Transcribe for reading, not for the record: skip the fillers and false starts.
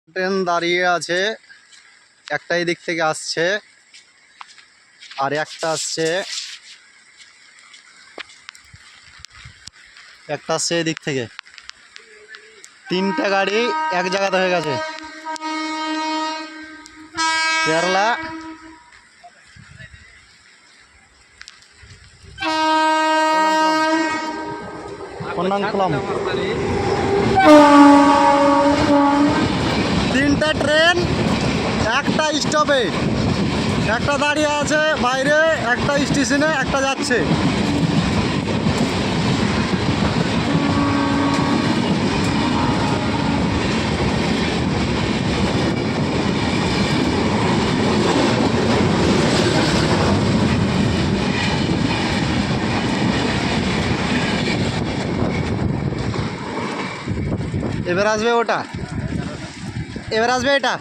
Train দাঁড়িয়ে আছে, একটা এই দিক থেকে আসছে আর একটা আসছে এদিক থেকে। তিনটা গাড়ি এক জায়গাতে হয়ে গেছে। কেরালা কোন্নাকুলাম। তিনটা ট্রেন একটা স্টপে, একটা দাঁড়িয়ে আছে বাইরে, একটা স্টেশনে, একটা যাচ্ছে। এবার আসবে ওটা, এবার আসবে এটা।